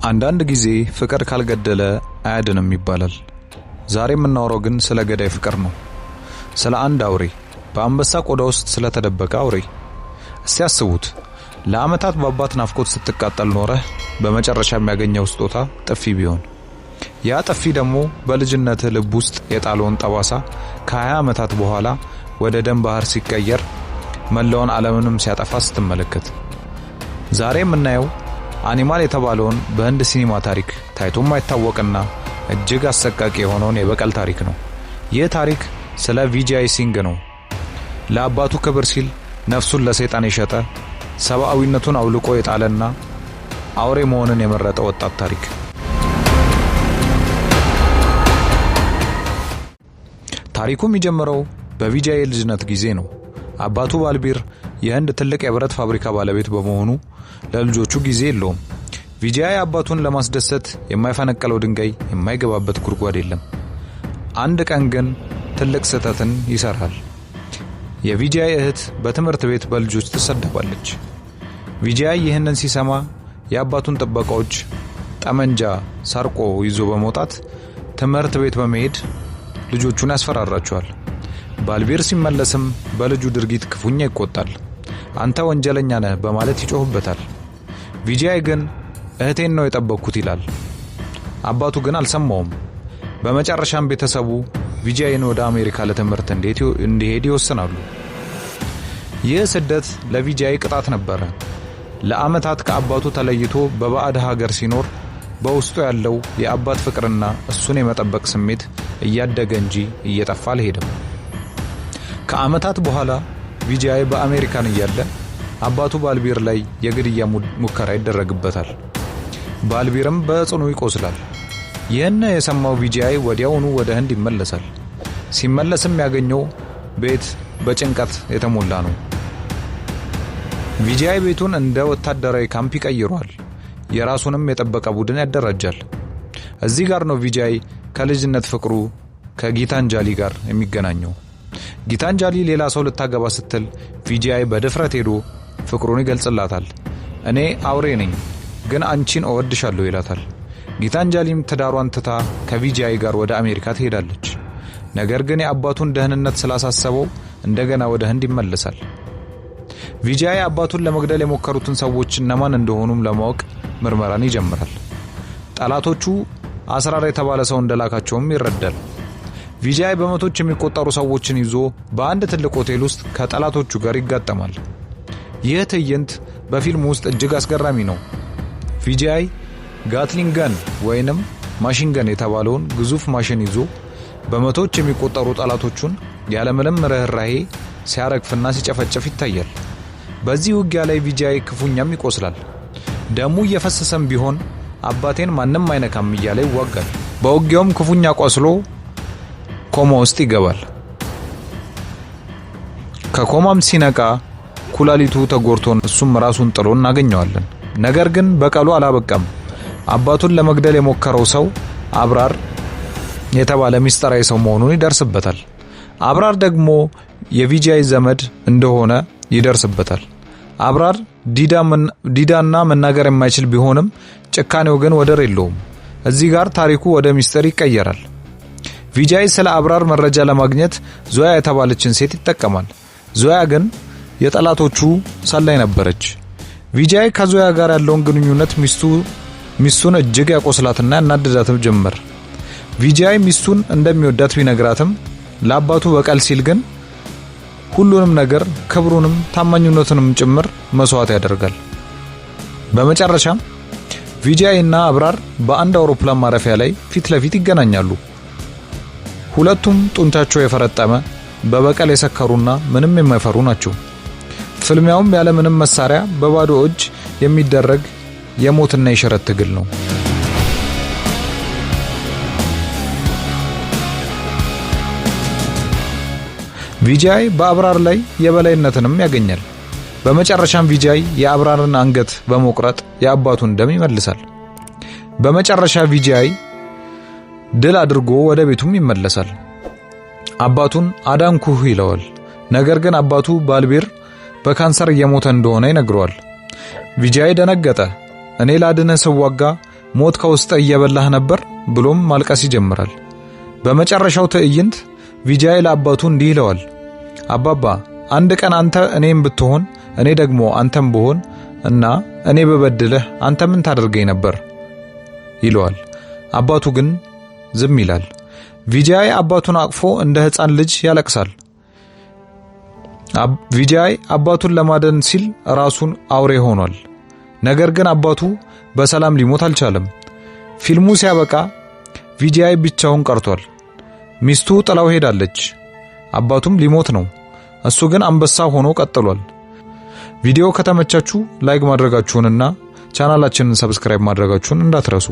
አንዳንድ ጊዜ ፍቅር ካልገደለ አያድንም ይባላል። ዛሬ የምናወራው ግን ስለ ገዳይ ፍቅር ነው። ስለ አንድ አውሬ፣ በአንበሳ ቆዳ ውስጥ ስለተደበቀ አውሬ። እስቲ አስቡት፣ ለአመታት በአባት ናፍቆት ስትቃጠል ኖረህ በመጨረሻ የሚያገኘው ስጦታ ጥፊ ቢሆን። ያ ጥፊ ደግሞ በልጅነት ልብ ውስጥ የጣለውን ጠባሳ ከ20 አመታት በኋላ ወደ ደም ባህር ሲቀየር መላውን ዓለምንም ሲያጠፋ ስትመለከት። ዛሬ የምናየው አኒማል የተባለውን በህንድ ሲኒማ ታሪክ ታይቶ የማይታወቅና እጅግ አሰቃቂ የሆነውን የበቀል ታሪክ ነው። ይህ ታሪክ ስለ ቪጃይ ሲንግ ነው። ለአባቱ ክብር ሲል ነፍሱን ለሰይጣን የሸጠ፣ ሰብአዊነቱን አውልቆ የጣለና አውሬ መሆንን የመረጠ ወጣት ታሪክ። ታሪኩ የሚጀምረው በቪጃይ ልጅነት ጊዜ ነው። አባቱ ባልቢር የህንድ ትልቅ የብረት ፋብሪካ ባለቤት በመሆኑ ለልጆቹ ጊዜ የለውም። ቪጃይ አባቱን ለማስደሰት የማይፈነቀለው ድንጋይ የማይገባበት ጉድጓድ የለም። አንድ ቀን ግን ትልቅ ስህተትን ይሰራል። የቪጃይ እህት በትምህርት ቤት በልጆች ትሰደባለች። ቪጃይ ይህንን ሲሰማ የአባቱን ጥበቃዎች ጠመንጃ ሰርቆ ይዞ በመውጣት ትምህርት ቤት በመሄድ ልጆቹን ያስፈራራቸዋል። ባልቢር ሲመለስም በልጁ ድርጊት ክፉኛ ይቆጣል። አንተ ወንጀለኛ ነህ በማለት ይጮህበታል። ቪጃይ ግን እህቴን ነው የጠበቅኩት ይላል። አባቱ ግን አልሰማውም። በመጨረሻም ቤተሰቡ ቪጃይን ወደ አሜሪካ ለትምህርት እንዲሄድ ይወስናሉ። ይህ ስደት ለቪጃይ ቅጣት ነበረ። ለአመታት ከአባቱ ተለይቶ በባዕድ ሀገር ሲኖር በውስጡ ያለው የአባት ፍቅርና እሱን የመጠበቅ ስሜት እያደገ እንጂ እየጠፋ አልሄደም። ከአመታት በኋላ ቪጃይ በአሜሪካን እያለ አባቱ ባልቢር ላይ የግድያ ሙከራ ይደረግበታል። ባልቢርም በጽኑ ይቆስላል። ይህን የሰማው ቪጃይ ወዲያውኑ ወደ ህንድ ይመለሳል። ሲመለስም ያገኘው ቤት በጭንቀት የተሞላ ነው። ቪጃይ ቤቱን እንደ ወታደራዊ ካምፕ ይቀይሯል። የራሱንም የጠበቀ ቡድን ያደራጃል። እዚህ ጋር ነው ቪጃይ ከልጅነት ፍቅሩ ከጊታንጃሊ ጋር የሚገናኘው። ጊታንጃሊ ሌላ ሰው ልታገባ ስትል ቪጃይ በድፍረት ሄዶ ፍቅሩን ይገልጽላታል። እኔ አውሬ ነኝ ግን አንቺን እወድሻለሁ ይላታል። ጊታንጃሊም ትዳሯን ትታ ከቪጃይ ጋር ወደ አሜሪካ ትሄዳለች። ነገር ግን የአባቱን ደህንነት ስላሳሰበው እንደገና ወደ ህንድ ይመለሳል። ቪጃይ አባቱን ለመግደል የሞከሩትን ሰዎች እነማን እንደሆኑም ለማወቅ ምርመራን ይጀምራል። ጠላቶቹ አስራር የተባለ ሰው እንደላካቸውም ይረዳል። ቪጃይ በመቶች የሚቆጠሩ ሰዎችን ይዞ በአንድ ትልቅ ሆቴል ውስጥ ከጠላቶቹ ጋር ይጋጠማል። ይህ ትዕይንት በፊልም ውስጥ እጅግ አስገራሚ ነው። ቪጃይ ጋትሊንግ ገን ወይንም ማሽንገን የተባለውን ግዙፍ ማሽን ይዞ በመቶች የሚቆጠሩ ጠላቶቹን ያለምንም ርህራሄ ሲያረግፍና ሲጨፈጨፍ ይታያል። በዚህ ውጊያ ላይ ቪጃይ ክፉኛም ይቆስላል። ደሙ እየፈሰሰም ቢሆን አባቴን ማንም አይነካም እያለ ይዋጋል። በውጊያውም ክፉኛ ቆስሎ ኮማ ውስጥ ይገባል። ከኮማም ሲነቃ ኩላሊቱ ተጎርቶ እሱም ራሱን ጥሎ እናገኘዋለን። ነገር ግን በቀሉ አላበቃም። አባቱን ለመግደል የሞከረው ሰው አብራር የተባለ ሚስጥራዊ ሰው መሆኑን ይደርስበታል። አብራር ደግሞ የቪጃይ ዘመድ እንደሆነ ይደርስበታል። አብራር ዲዳና መናገር የማይችል ቢሆንም ጭካኔው ግን ወደር የለውም። እዚህ ጋር ታሪኩ ወደ ሚስጥር ይቀየራል። ቪጃይ ስለ አብራር መረጃ ለማግኘት ዞያ የተባለችን ሴት ይጠቀማል። ዞያ ግን የጠላቶቹ ሰላይ ነበረች። ቪጃይ ከዞያ ጋር ያለውን ግንኙነት ሚስቱን እጅግ ያቆስላትና ያናድዳትም ጀመር። ቪጃይ ሚስቱን እንደሚወዳት ቢነግራትም ለአባቱ በቀል ሲል ግን ሁሉንም ነገር ክብሩንም ታማኝነቱንም ጭምር መስዋዕት ያደርጋል። በመጨረሻም ቪጃይ እና አብራር በአንድ አውሮፕላን ማረፊያ ላይ ፊት ለፊት ይገናኛሉ። ሁለቱም ጡንቻቸው የፈረጠመ በበቀል የሰከሩና ምንም የማይፈሩ ናቸው። ፍልሚያውም ያለ ምንም መሳሪያ በባዶ እጅ የሚደረግ የሞትና የሽረት ትግል ነው። ቪጃይ በአብራር ላይ የበላይነትንም ያገኛል። በመጨረሻም ቪጃይ የአብራርን አንገት በመቁረጥ የአባቱን ደም ይመልሳል። በመጨረሻ ቪጃይ ድል አድርጎ ወደ ቤቱም ይመለሳል። አባቱን አዳንኩህ ይለዋል። ነገር ግን አባቱ ባልቢር በካንሰር እየሞተ እንደሆነ ይነግረዋል። ቪጃይ ደነገጠ። እኔ ላድነህ ስዋጋ ሞት ከውስጥ እየበላህ ነበር ብሎም ማልቀስ ይጀምራል። በመጨረሻው ትዕይንት ቪጃይ ለአባቱ እንዲህ ይለዋል፣ አባባ አንድ ቀን አንተ እኔም ብትሆን እኔ ደግሞ አንተም ብሆን እና እኔ በበድልህ አንተ ምን ታደርገኝ ነበር ይለዋል። አባቱ ግን ዝም ይላል። ቪጃይ አባቱን አቅፎ እንደ ሕፃን ልጅ ያለቅሳል። ቪጃይ አባቱን ለማዳን ሲል ራሱን አውሬ ሆኗል። ነገር ግን አባቱ በሰላም ሊሞት አልቻለም። ፊልሙ ሲያበቃ ቪጃይ ብቻውን ቀርቷል። ሚስቱ ጥላው ሄዳለች። አባቱም ሊሞት ነው። እሱ ግን አንበሳ ሆኖ ቀጥሏል። ቪዲዮ ከተመቻችሁ ላይክ ማድረጋችሁንና ቻናላችንን ሰብስክራይብ ማድረጋችሁን እንዳትረሱ።